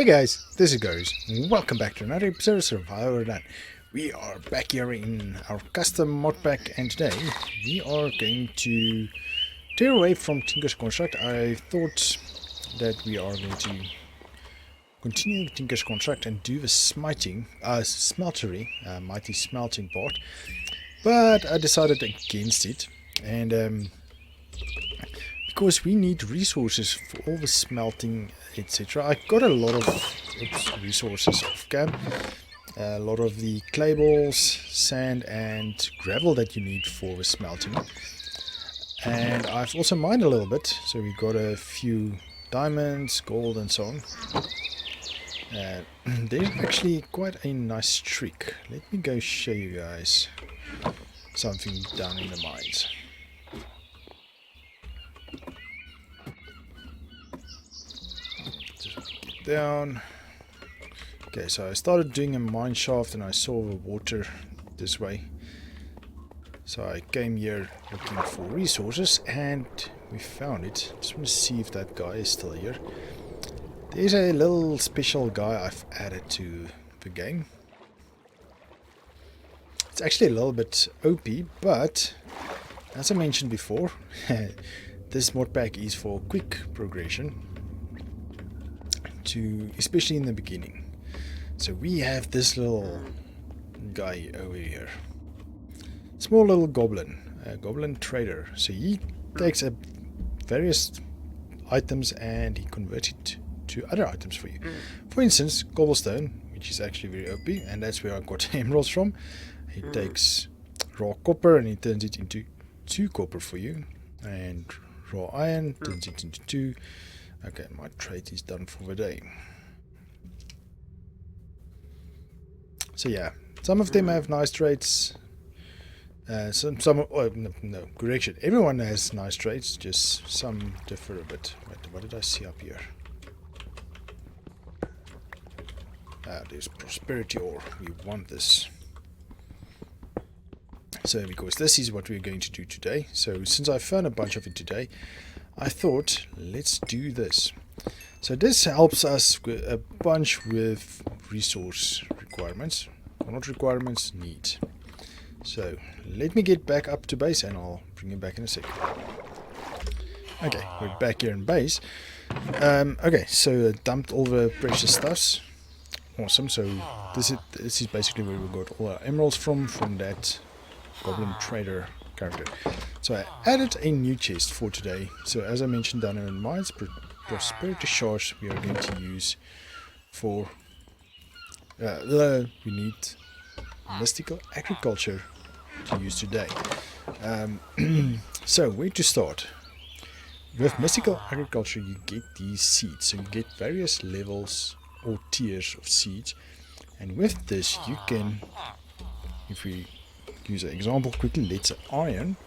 Hey guys, this is Garies. Welcome back to another episode of Survivor Done. We are back here in our custom mod pack, and today we are going to tear away from Tinker's Construct. I thought that we are going to continue Tinker's Construct and do the smiting, smeltery, mighty smelting part, but I decided against it, and because we need resources for all the smelting, etc. I got a lot of resources off camp. A lot of the clay balls, sand and gravel that you need for the smelting. And I've also mined a little bit, so we got a few diamonds, gold and so on. There's actually quite a nice trick. Let me go show you guys something down in the mines. Down. Okay, so I started doing a mine shaft and I saw the water this way. So I came here looking for resources and we found it. Just want to see if that guy is still here. There's a little special guy I've added to the game. It's actually a little bit OP, but as I mentioned before, this mod pack is for quick progression. Especially in the beginning. So we have this little guy over here, small little goblin, a goblin trader. So he takes various items and he converts it to other items for you. For instance, cobblestone, which is actually very OP, and that's where I got emeralds from. He takes raw copper and he turns it into 2 copper for you, and raw iron turns it into 2. Okay, my trade is done for the day. So yeah, some of them have nice trades. No, correction. Everyone has nice trades, just some differ a bit. Wait, what did I see up here? There's prosperity ore. We want this. So because this is what we're going to do today. So since I found a bunch of it today, I thought, let's do this. So this helps us with a bunch with resource requirements. Or not requirements, needs. So let me get back up to base and I'll bring you back in a sec. Okay, we're back here in base. Okay, so I dumped all the precious stuffs. Awesome, so this is basically where we got all our emeralds from that goblin trader character. So I added a new chest for today. So as I mentioned down in mines, prosperity shards we are going to use for we need mystical agriculture to use today. So where to start? With mystical agriculture you get these seeds, so you get various levels or tiers of seeds, and with this you can, if we use an example quickly, let's say iron.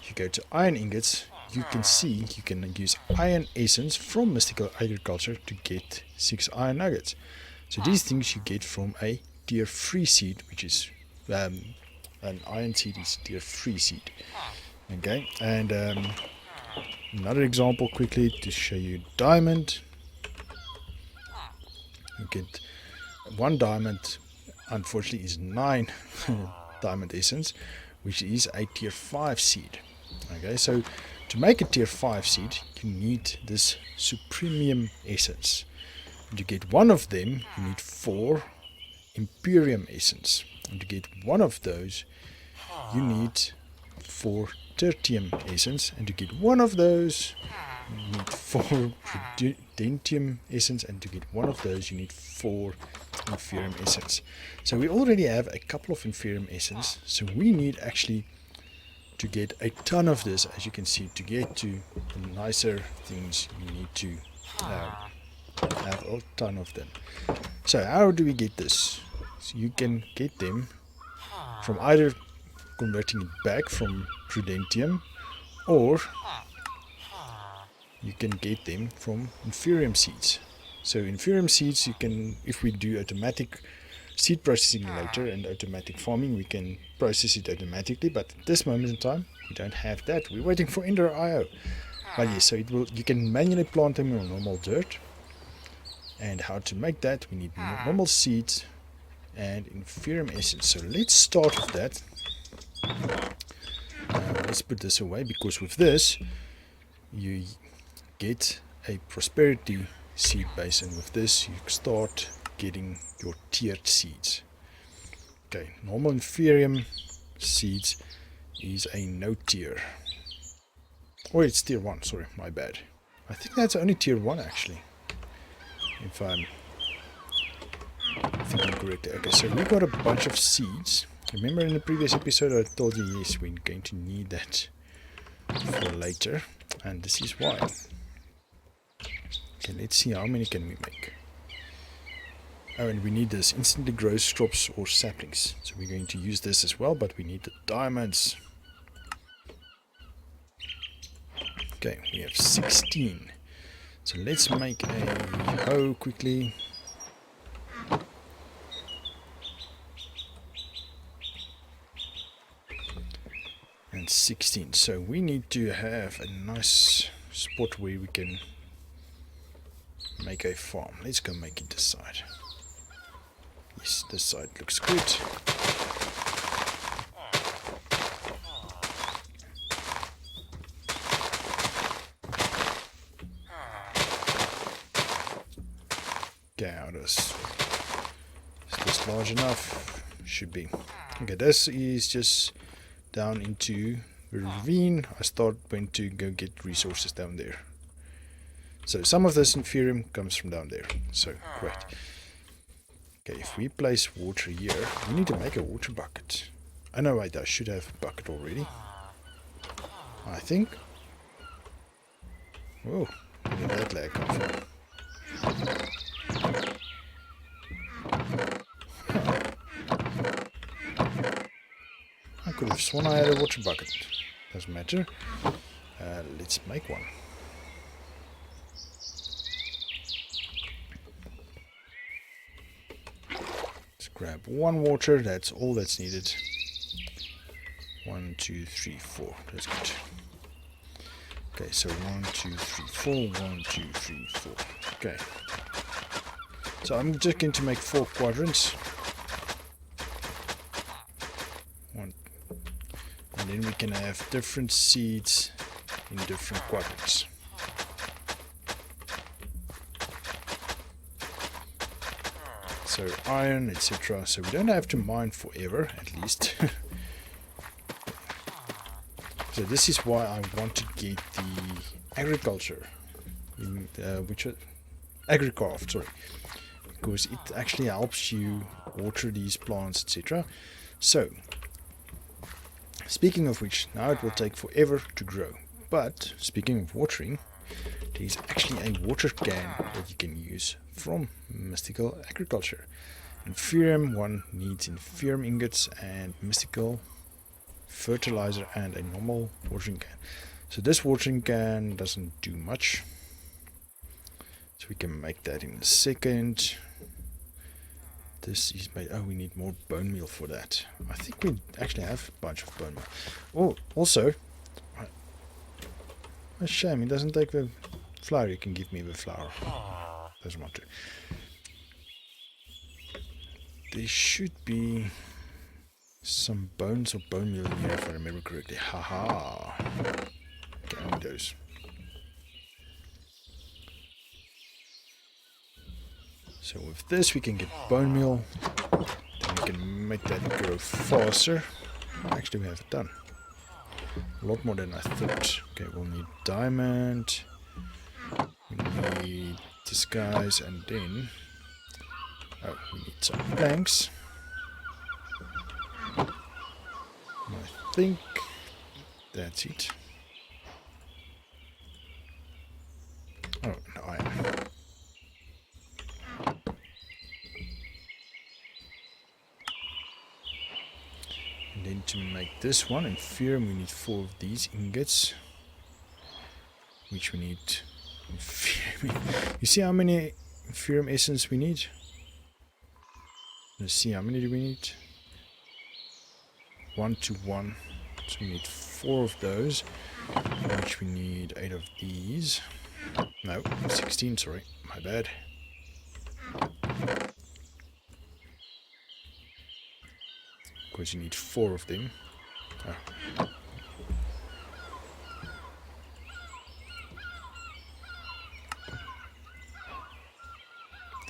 If you go to iron ingots, you can see you can use iron essence from mystical agriculture to get 6 iron nuggets. So these things you get from a tier 3 seed, which is an iron seed is tier 3 seed. Okay, and another example quickly to show you diamond. You get 1 diamond, unfortunately is 9 diamond essence, which is a tier 5 seed. Okay, so to make a tier 5 seed you need this supremium essence. To get 1 of them you need 4 imperium essence, and to get 1 of those you need 4 tertium essence, and to get 1 of those you need 4 prudentium essence, and to get 1 of those you need 4 inferium essence. So we already have a couple of inferium essence, so we need actually to get a ton of this. As you can see, to get to the nicer things you need to have a ton of them. So how do we get this? So you can get them from either converting it back from prudentium, or you can get them from inferium seeds. So inferium seeds you can, if we do automatic seed processing later and automatic farming, we can process it automatically, but at this moment in time we don't have that. We're waiting for Ender IO. But yes, so you can manually plant them in normal dirt, And how to make that, we need normal seeds and inferium essence. So let's start with that. Let's put this away, because with this you get a prosperity seed base, and with this you start getting your tiered seeds. Okay, normal inferium seeds is a no tier. Oh, it's tier 1, sorry, my bad. I think that's only tier 1 actually, if I'm thinking correctly. Okay, so we got a bunch of seeds. Remember in the previous episode I told you, yes, we're going to need that for later, and this is why. Okay, let's see how many can we make. Oh, and we need this instantly grows shrubs or saplings, so we're going to use this as well, but we need the diamonds. Okay, we have 16. So let's make a hoe quickly. And 16. So we need to have a nice spot where we can make a farm. Let's go make it this side. Yes, this side looks good. Okay, is this large enough? Should be. Okay, this is just down into the ravine. I went to go get resources down there. So some of this inferium comes from down there. So great. Okay, if we place water here, we need to make a water bucket. Oh no, wait, I should have a bucket already, I think. Whoa, where did that lag come from? I could have sworn I had a water bucket. Doesn't matter. Let's make one. Let's grab one water. That's all that's needed. 1, 2, 3, 4. That's good. Okay, so 1, 2, 3, 4. 1, 2, 3, 4. Okay. So I'm just going to make 4 quadrants. And then we can have different seeds in different quadrants. So iron, etc. So we don't have to mine forever, at least. So this is why I want to get the agriculture, agricraft, sorry, because it actually helps you water these plants, etc. So speaking of which, now it will take forever to grow. But speaking of watering, there is actually a water can that you can use from mystical agriculture. Inferium one needs inferium ingots and mystical fertilizer and a normal watering can. So this watering can doesn't do much. So we can make that in a second. This is made. Oh, we need more bone meal for that. I think we actually have a bunch of bone meal. Oh, also, a shame it doesn't take the flour. You can give me the flour. Doesn't want to. There should be some bones or bone meal in here, if I remember correctly. Haha. Okay, I need those. So with this we can get bone meal, then we can make that grow faster. Actually we have it done. A lot more than I thought. Okay, we'll need diamond, we need this guys, and then, oh, we need some planks. I think that's it. Oh, no, iron. And then to make this one, in inferium, we need 4 of these ingots. Which we need inferium. You see how many inferium essence we need? Let's see, how many do we need? 1 to 1. So we need 4 of those. Which we need 8 of these. No, 16, sorry. My bad. Because you need 4 of them. Oh.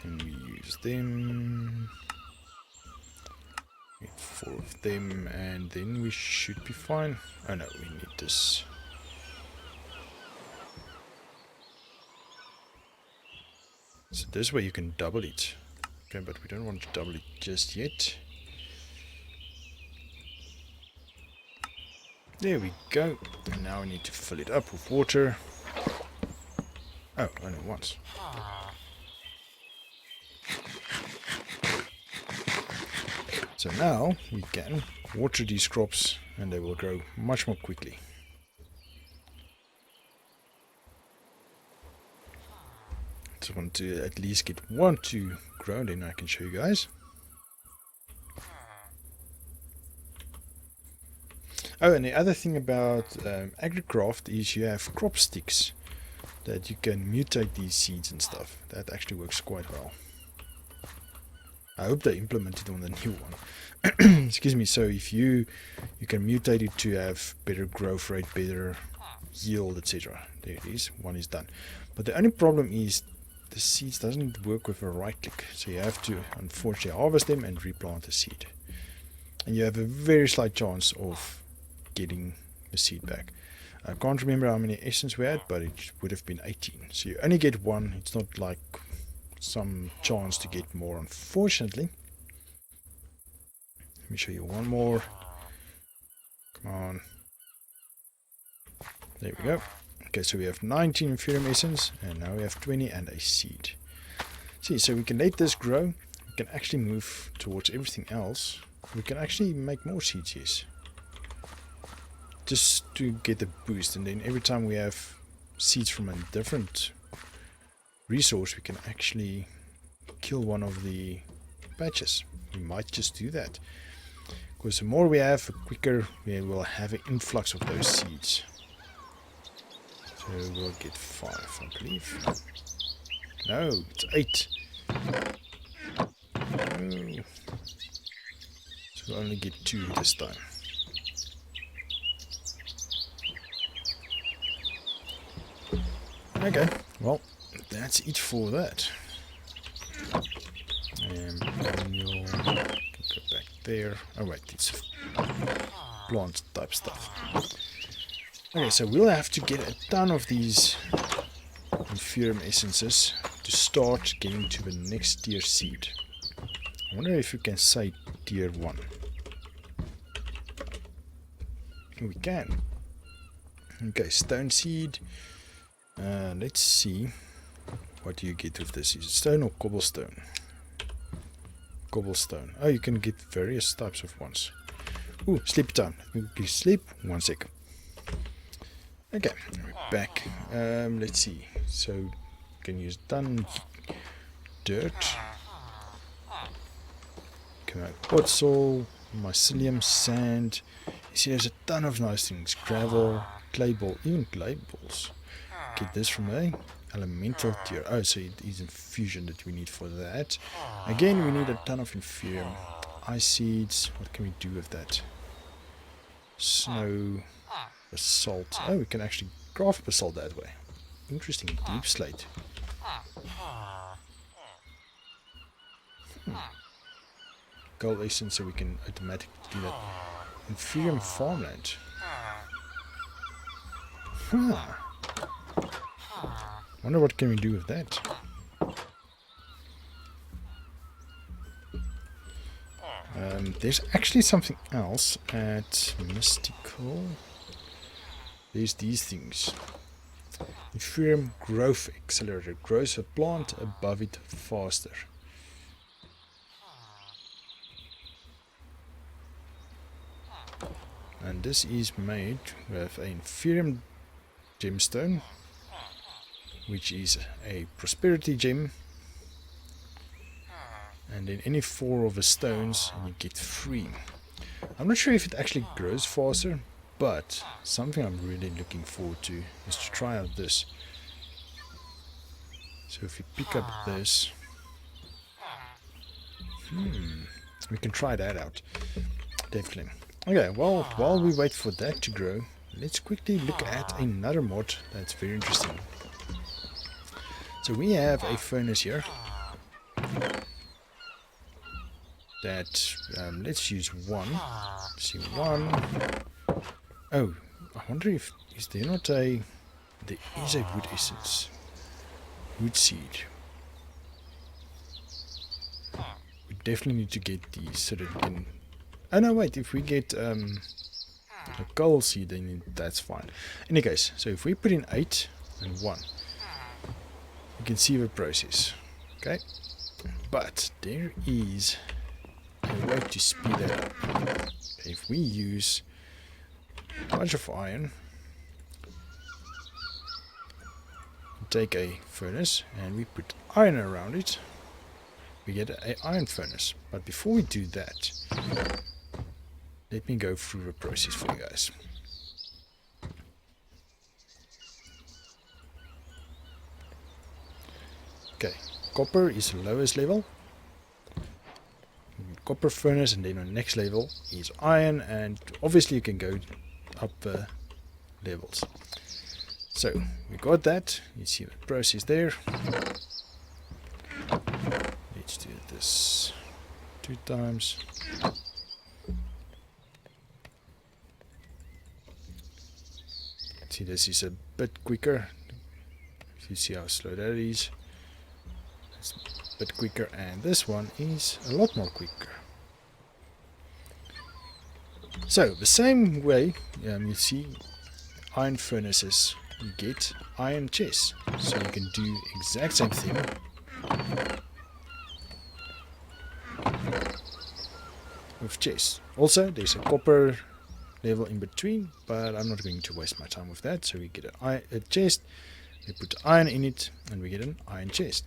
Then we use them. Need 4 of them, and then we should be fine. Oh no, we need this. So this way you can double it. Okay, but we don't want to double it just yet. There we go. And now we need to fill it up with water. Oh, only once. So now we can water these crops and they will grow much more quickly. Just want to at least get 1 to grow, then I can show you guys. Oh, and the other thing about AgriCraft is you have crop sticks that you can mutate these seeds and stuff. That actually works quite well. I hope they implement it on the new one. Excuse me. So if you can mutate it to have better growth rate, better yield, etc. There it is. One is done. But the only problem is the seeds doesn't work with a right click. So you have to unfortunately harvest them and replant the seed. And you have a very slight chance of getting the seed back. I can't remember how many essence we had, but it would have been 18. So you only get 1. It's not like some chance to get more, unfortunately. Let me show you one more. Come on. There we go. Okay, so we have 19 Inferium essence, and now we have 20 and a seed. See, so we can let this grow. We can actually move towards everything else. We can actually make more seeds, yes. Just to get the boost, and then every time we have seeds from a different resource, we can actually kill one of the patches. We might just do that, because the more we have, the quicker we will have an influx of those seeds. So we'll get 5, I believe. No, it's 8. No. So we'll only get 2 this time. Okay, well, that's it for that. And manual, go back there. Oh wait, it's plant type stuff. Okay, so we'll have to get a ton of these Inferium essences to start getting to the next tier seed. I wonder if we can say tier 1. We can. Okay, stone seed. Let's see. What do you get with this? Is it stone or cobblestone? Cobblestone. Oh, you can get various types of ones. Ooh, sleepy time. Let me sleep. 1 sec. Okay, we're back. Let's see. So, you can use done dirt. Come out, quetzal, mycelium, sand. You see, there's a ton of nice things. Gravel, clay ball, even clay balls. Get this from a elemental tier. Oh, so it is infusion that we need for that. Again, we need a ton of Inferium. Ice seeds. What can we do with that? Snow, basalt. Oh, we can actually craft basalt that way. Interesting. Deep slate. Gold essence, so we can automatically do that. Inferium farmland. Wonder what can we do with that. There's actually something else at Mystical. There's these things. Inferium growth accelerator. Grows a plant above it faster. And this is made with an Inferium gemstone, which is a prosperity gem, and then any 4 of the stones and you get 3. I'm not sure if it actually grows faster, but something I'm really looking forward to is to try out this. So if you pick up this, We can try that out. Definitely. Okay, well, while we wait for that to grow, let's quickly look at another mod that's very interesting. So we have a furnace here that, let's use one. See, one. Oh, I wonder if, is there not a, there is a wood essence. Wood seed. We definitely need to get these so that we can, oh no, wait, if we get a coal seed, then that's fine. In any case, so if we put in 8 and 1, you can see the process. Okay, but there is a way to speed that up. If we use a bunch of iron, take a furnace and we put iron around it, we get an iron furnace. But before we do that, let me go through the process for you guys. Okay, copper is the lowest level. Copper furnace, and then on the next level is iron, and obviously you can go up the levels. So we got that. You see the process there. Let's do this 2 times. See, this is a bit quicker. You see how slow that is. It's a bit quicker, and this one is a lot more quicker. So the same way, you see iron furnaces, you get iron chests, so you can do exact same thing with chests. Also, there's a copper level in between, but I'm not going to waste my time with that. So we get a chest, we put iron in it, and we get an iron chest.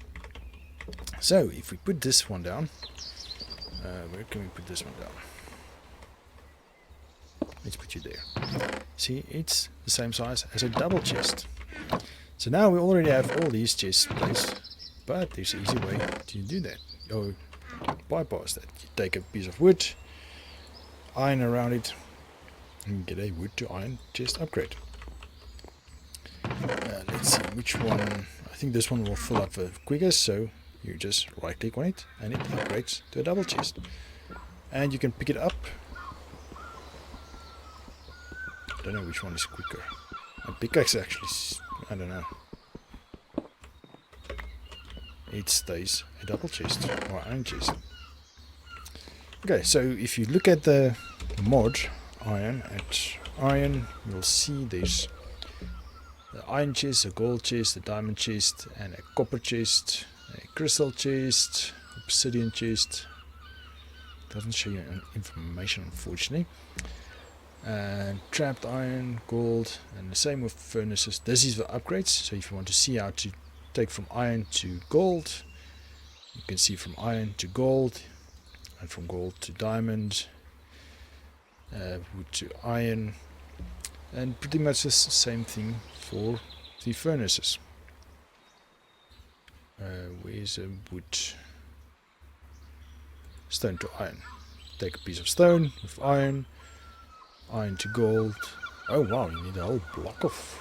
So if we put this one down, where can we put this one down? Let's put you there. See, it's the same size as a double chest. So now we already have all these chests placed, but there's an easy way to do that. Oh, bypass that. You take a piece of wood, iron around it, and get a wood to iron chest upgrade. Let's see which one. I think this one will fill up the quickest, so you just right click on it and it upgrades to a double chest. And you can pick it up. I don't know which one is quicker. A pickaxe actually, I don't know. It stays a double chest or iron chest. Okay, so if you look at the mod iron, you'll see there's the iron chest, a gold chest, a diamond chest, and a copper chest, a crystal chest, obsidian chest. Doesn't show you information, unfortunately. And trapped iron, gold, and the same with furnaces. This is the upgrades. So if you want to see how to take from iron to gold, you can see from iron to gold, and from gold to diamond, wood to iron, and pretty much the same thing for the furnaces. Where's a wood? Stone to iron. Take a piece of stone with iron, iron to gold. Oh wow, you need a whole block of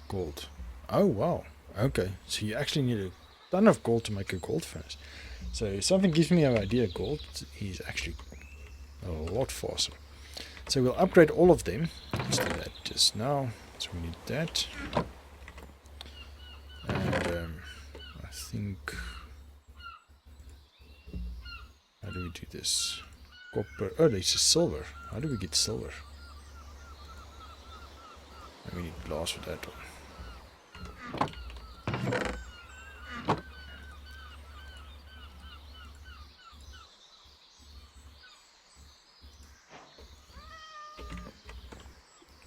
gold. Oh wow, okay, so you actually need a ton of gold to make a gold furnace. So something gives me an idea gold is actually a lot faster. So we'll upgrade all of them. Let's do that just now. So we need that. And I think, how do we do this? Copper. Oh, this is silver. How do we get silver? And we need glass for that one.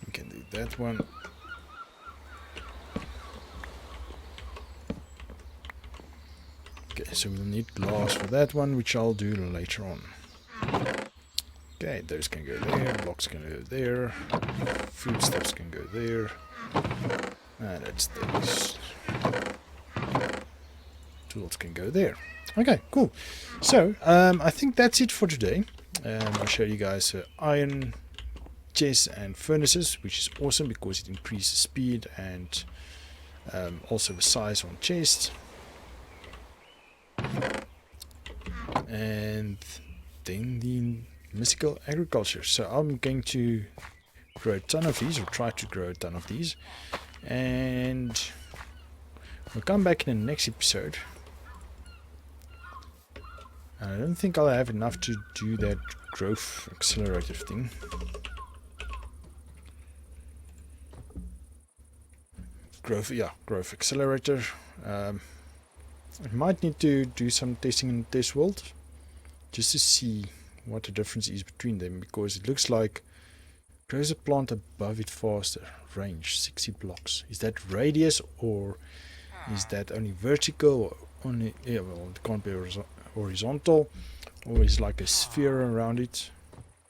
We can do that one. Okay, so we'll need glass for that one, which I'll do later on. Okay, those can go there, blocks can go there, foodstuffs can go there, and that's those. tools can go there. Okay, cool. So I think that's it for today. I'll show you guys iron chests and furnaces, which is awesome because it increases speed and also the size on chests. And then the mystical agriculture. So I'm going to grow a ton of these, or try to grow a ton of these, and we'll come back in the next episode. I don't think I'll have enough to do that growth accelerator thing. Growth accelerator. I might need to do some testing in the test world just to see what the difference is between them, because it looks like grows a plant above it faster. Range 60 blocks. Is that radius, or is that only vertical, or only, yeah, well, it can't be horizontal, or is like a sphere around it,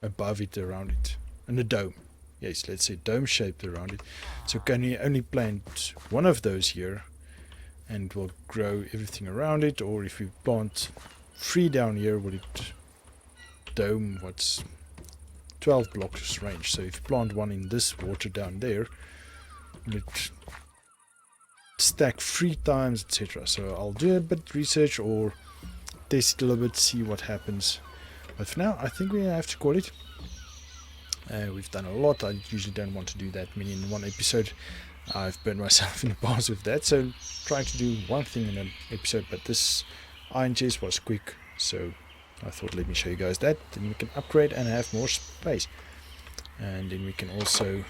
above it, around it, and a dome. Yes, let's say dome shaped around it. So can you only plant one of those here and it will grow everything around it, or if you plant 3 down here, will it dome what's 12 blocks range? So if you plant one in this water down there, will it stack 3 times, etc. So I'll do a bit of research or test it a little bit, see what happens. But for now, I think we have to call it. We've done a lot. I usually don't want to do that many in one episode. I've burned myself in the past with that, so trying to do one thing in an episode. But this iron chest was quick, so I thought let me show you guys that. Then we can upgrade and have more space, and then we can also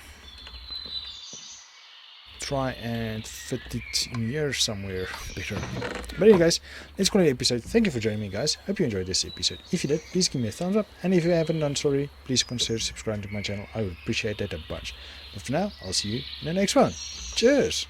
try and fit it in here somewhere better. But anyway guys, let's call it an episode. Thank you for joining me, guys. Hope you enjoyed this episode. If you did, please give me a thumbs up, and if you haven't done so already, please consider subscribing to my channel. I would appreciate that a bunch. But for now, I'll see you in the next one. Cheers!